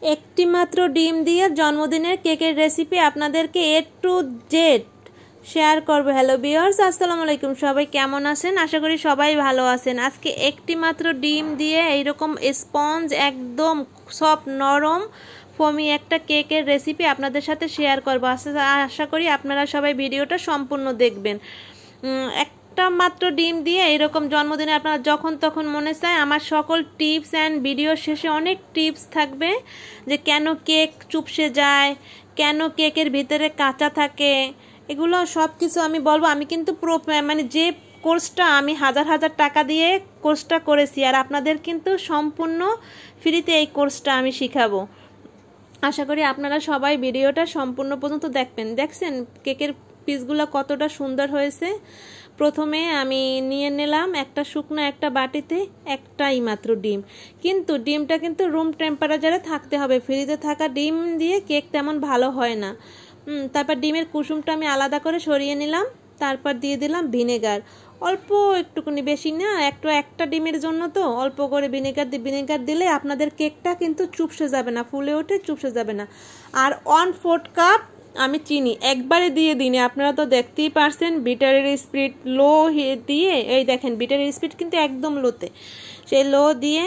একটি মাত্র ডিম দিয়ে জন্মদিনের কেকের রেসিপি আপনাদেরকে A to Z শেয়ার করব। হ্যালো ভিউয়ার্স, আসসালামু আলাইকুম। সবাই কেমন আছেন? আশা করি সবাই ভালো আছেন। আজকে একটি মাত্র ডিম দিয়ে এইরকম স্পঞ্জ একদম সফট নরম ফোমি একটা কেকের রেসিপি আপনাদের সাথে শেয়ার করব। আশা করি আপনারা সবাই ভিডিওটা সম্পূর্ণ দেখবেন। একটা মাত্র ডিম দিয়ে এরকম জন্মদিনে আপনারা যখন তখন মনে চায় আমার সকল টিপস অ্যান্ড ভিডিও শেষে অনেক টিপস থাকবে, যে কেন কেক চুপসে যায়, কেন কেকের ভিতরে কাঁচা থাকে, এগুলো সব কিছু আমি বলবো। আমি কিন্তু যে কোর্সটা আমি হাজার টাকা দিয়ে কোর্সটা করেছি, আর আপনাদের কিন্তু সম্পূর্ণ ফ্রিতে এই কোর্সটা আমি শিখাবো। আশা করি আপনারা সবাই ভিডিওটা সম্পূর্ণ পর্যন্ত দেখবেন। দেখছেন কেকের পিসগুলো কতটা সুন্দর হয়েছে। প্রথমে আমি নিয়ে নিলাম একটা শুকনো একটা বাটিতে একটাই মাত্র ডিম, কিন্তু ডিমটা কিন্তু রুম টেম্পারেচারে থাকতে হবে। ফ্রিজে থাকা ডিম দিয়ে কেক তেমন ভালো হয় না। তারপর ডিমের কুসুমটা আমি আলাদা করে সরিয়ে নিলাম। তারপর দিয়ে দিলাম ভিনেগার, অল্প একটুখানি, বেশি না, একটা ডিমের জন্য তো অল্প করে ভিনেগার দিলে আপনাদের কেকটা কিন্তু চুপসে যাবে না, ফুলে ওঠে, চুপসে যাবে না। আর 1/4 কাপ আমি চিনি একবারে দিয়ে দিই, আপনারা তো দেখতেই পারছেন। বিটারের স্পিড লো দিয়ে, এই দেখেন বিটারের স্পিড কিন্তু একদম লোতে, সেই লো দিয়ে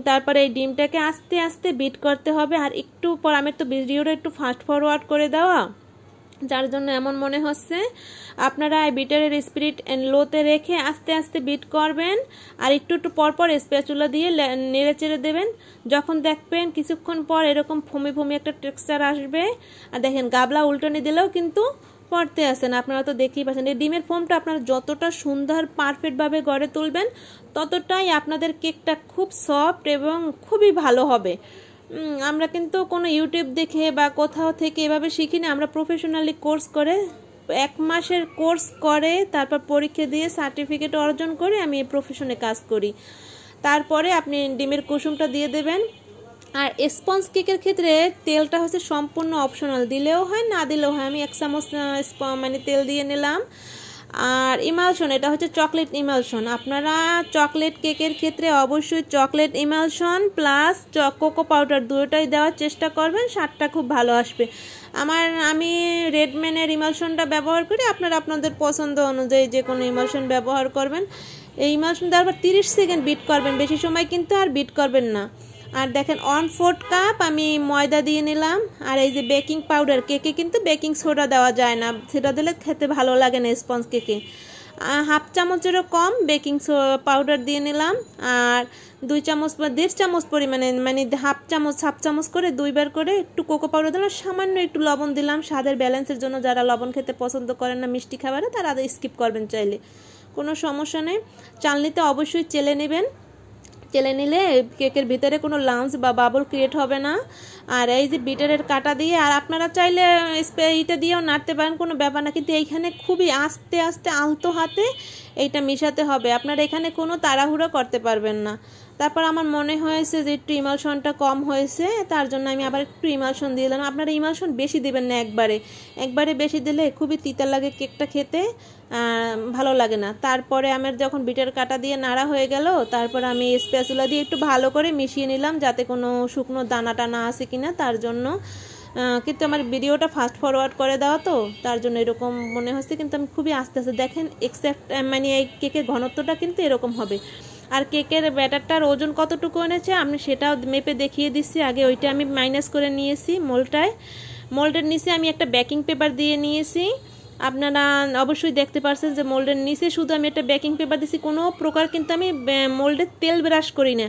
তারপরে এই ডিমটাকে আস্তে আস্তে বিট করতে হবে। আর একটু পর আমি তো ভিডিওটা একটু ফাস্ট ফরওয়ার্ড করে দেওয়া, যার জন্য এমন মনে হচ্ছে। আপনারা এই বিটারের স্পিড লোতে রেখে আস্তে আস্তে বিট করবেন, আর একটু পরপর স্প্যাচুলা দিয়ে নেড়ে চেড়ে দেবেন। যখন দেখবেন কিছুক্ষণ পর এরকম ফমি একটা টেক্সচার আসবে, আর দেখেন গাবলা উল্টানি দিলেও কিন্তু পড়তে আসেন, আপনারা তো দেখতেই পাচ্ছেন। এই ডিমের ফোমটা আপনারা যতটা সুন্দর পারফেক্টভাবে গড়ে তুলবেন, ততটাই আপনাদের কেকটা খুব সফট এবং খুবই ভালো হবে। আমরা কিন্তু কোনো ইউটিউব দেখে বা কোথাও থেকে এভাবে শিখি না, আমরা প্রফেশনালি কোর্স করে 1 মাসের কোর্স করে তারপর পরীক্ষা দিয়ে সার্টিফিকেট অর্জন করে আমি এই প্রফেশনে কাজ করি। তারপরে আপনি ডিমের কুসুমটা দিয়ে দেবেন। আর স্পঞ্জ কেকের ক্ষেত্রে তেলটা হচ্ছে সম্পূর্ণ অপশনাল, দিলেও হয় না দিলেও হয়। আমি 1 চামচ তেল দিয়ে নিলাম। আর ইমালশন, এটা হচ্ছে চকলেট ইমালশন। আপনারা চকলেট কেকের ক্ষেত্রে অবশ্যই chocolate emulsion plus cocoa powder দুটোটাই দেওয়ার চেষ্টা করবেন, স্বাদটা খুব ভালো আসবে। আমি রেডম্যানের ইমালশনটা ব্যবহার করি, আপনারা আপনাদের পছন্দ অনুযায়ী যে কোনো ইমালশন ব্যবহার করবেন। এই ইমালশন দেওয়ার পর 30 সেকেন্ড বিট করবেন, বেশি সময় কিন্তু আর বিট করবেন না। আর দেখেন 1/4 কাপ আমি ময়দা দিয়ে নিলাম। আর এই যে বেকিং পাউডার, কেকে কিন্তু বেকিং সোডা দেওয়া যায় না, সেটা দিলে খেতে ভালো লাগে না স্পঞ্জ কেকে। 1/2 চামচেরও কম বেকিং পাউডার দিয়ে নিলাম। আর 2 চামচ বা 1.5 চামচ পরিমাণে, 1/2 চামচ করে 2বার করে একটু কোকো পাউডার দিলাম, সামান্য একটু লবণ দিলাম স্বাদের ব্যালেন্সের জন্য। যারা লবণ খেতে পছন্দ করেন না মিষ্টি খাবারে, তারা স্কিপ করবেন, চাইলে কোনো সমস্যা নেই। চালনিতে অবশ্যই চেলে নেবেন, চেলে নিলে কেকের ভিতরে কোনো লাম্পস বা বাবল ক্রিয়েট হবে না। আর এই যে বিটারের কাটা দিয়ে, আর আপনারা চাইলে এইটা দিয়েও নাড়তে পারেন, কোনো ব্যাপার না, কিন্তু এইখানে খুবই আস্তে আস্তে আলতো হাতে এইটা মিশাতে হবে। আপনারা এখানে কোনো তাড়াহুড়ো করতে পারবেন না। তারপর আমার মনে হয়েছে যে একটু ইমালশনটা কম হয়েছে, তার জন্য আমি আবার একটু ইমালশন দিয়ে দিলাম। আপনারা ইমালশন বেশি দিবেন না, একবারে বেশি দিলে খুবই তিতা লাগে কেকটা খেতে, ভালো লাগে না। তারপরে আমার যখন বিটার কাটা দিয়ে নাড়া হয়ে গেল, তারপর আমি স্প্যাচুলা দিয়ে একটু ভালো করে মিশিয়ে নিলাম, যাতে কোনো শুকনো দানা টানা আছে কিনা তার জন্য। কিন্তু আমার ভিডিওটা ফাস্ট ফরওয়ার্ড করে দেওয়া তো, তার জন্য এরকম মনে হচ্ছে, কিন্তু আমি খুবই আস্তে আস্তে, দেখেন এক্সাক্ট এই কেকের ঘনত্বটা কিন্তু এরকম হবে। আর কেকের ব্যাটারটার ওজন কতটুকু এনেছে আমি সেটাও মেপে দেখিয়ে দিচ্ছি। আগে ওইটা আমি মাইনাস করে নিয়েছি মোল্ডের নিচে আমি একটা বেকিং পেপার দিয়ে নিয়েছি। আপনারা অবশ্যই দেখতে পাচ্ছেন যে মোল্ডের নিচে শুধু আমি একটা বেকিং পেপার দিয়েছি, কোনো প্রকার কিন্তু আমি মোল্ডের তেল ব্রাশ করি না।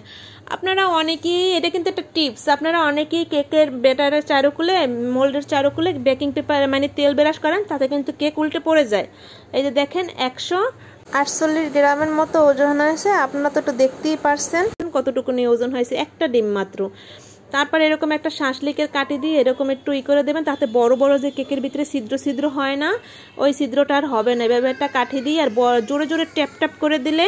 আপনারা অনেকেই, এটা কিন্তু একটা টিপস, আপনারা অনেকেই কেকের ব্যাটারের চারুকুলে, মোল্ডের চারুকুলে বেকিং পেপার তেল ব্রাশ করেন, তাতে কিন্তু কেক উল্টে পড়ে যায়। এই যে দেখেন 148 গ্রামের মতো ওজন হয়েছে, আপনারা তো একটু দেখতেই পারছেন কতটুকু নিয়ে ওজন হয়েছে, একটা ডিম মাত্র। তারপর এরকম একটা শাঁসলিকের কাঠি দিয়ে এরকম একটু করে দেবেন, তাতে বড় বড় যে কেকের ভিতরে ছিদ্র হয় না, ওই ছিদ্রটা আর হবে না। এভাবে একটা কাঠি দিয়ে আর জোরে জোরে ট্যাপ করে দিলে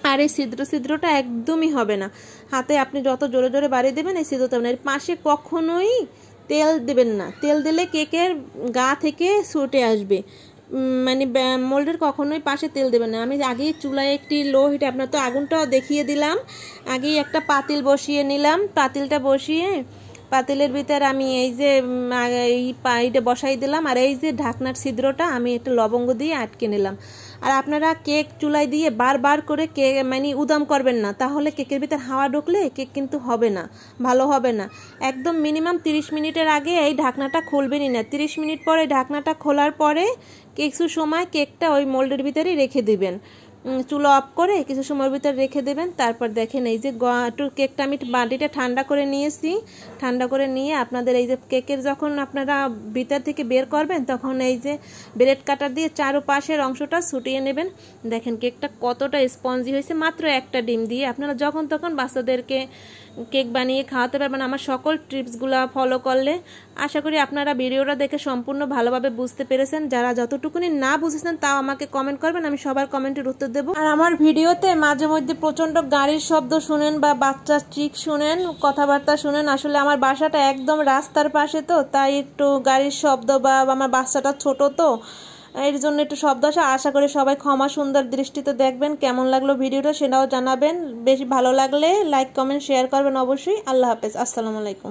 আর এই ছিদ্রটা একদমই হবে না। হাতে আপনি যত জোরে জোরে বাড়িয়ে দেবেন এই ছিদ্রটা হবে না। এর পাশে কখনোই তেল দেবেন না, তেল দিলে কেকের গা থেকে ছুটে আসবে। মোল্ডের কখনোই পাশে তেল দেবেন না। আমি আগেই চুলায় একটি লো হিটে, আপনার তো আগুনটাও দেখিয়ে দিলাম, আগেই একটা পাতিল বসিয়ে নিলাম। পাতিলটা বসিয়ে পাতিলের ভিতর আমি এই যে এইটা বসাই দিলাম, আর এই যে ঢাকনার ছিদ্রটা আমি একটা লবঙ্গ দিয়ে আটকে নিলাম। আর আপনারা কেক চুলায় দিয়ে বারবার করে কেক মানে উদাম করবেন না, তাহলে কেকের ভিতর হাওয়া ঢুকলে কেক কিন্তু হবে না, ভালো হবে না। একদম মিনিমাম 30 মিনিটের আগে এই ঢাকনাটা খুলবেনই না। 30 মিনিট পরে ঢাকনাটা খোলার পরে কিছু সময় কেকটা ওই মোল্ডের ভিতরেই রেখে দিবেন, চুলো অফ করে কিছু সময়ের ভিতরে রেখে দেবেন। তারপর দেখেন এই যে একটু কেকটা আমি বাটিটা ঠান্ডা করে নিয়েছি। ঠান্ডা করে নিয়ে আপনাদের এই যে কেকের যখন আপনারা ভিতর থেকে বের করবেন তখন এই যে ব্রেড কাটার দিয়ে চারপাশের অংশটা ছুটিয়ে নেবেন। দেখেন কেকটা কতটা স্পঞ্জি হয়েছে মাত্র একটা ডিম দিয়ে। আপনারা যখন তখন বাচ্চাদেরকে কেক বানিয়ে খাওয়াতে পারবেন আমার সকল টিপসগুলো ফলো করলে। আশা করি আপনারা ভিডিওটা দেখে সম্পূর্ণ ভালোভাবে বুঝতে পেরেছেন। যারা যতটুকুনি না বুঝেছেন তাও আমাকে কমেন্ট করবেন, আমি সবার কমেন্টের উত্তর দেব। আর আমার ভিডিওতে মাঝে মধ্যে প্রচণ্ড গাড়ির শব্দ শুনেন বা বাচ্চার চিক শুনেন, কথাবার্তা শুনেন। আসলে আমার বাসাটা একদম রাস্তার পাশে, তো তাই একটু গাড়ির শব্দ বা আমার বাচ্চাটা ছোট, তো এর জন্য একটু শব্দ আসে। আশা করি সবাই ক্ষমা সুন্দর দৃষ্টিতে দেখবেন। কেমন লাগলো ভিডিওটা সেটাও জানাবেন। বেশি ভালো লাগলে লাইক কমেন্ট শেয়ার করবেন অবশ্যই। আল্লাহ হাফেজ, আসসালামু আলাইকুম।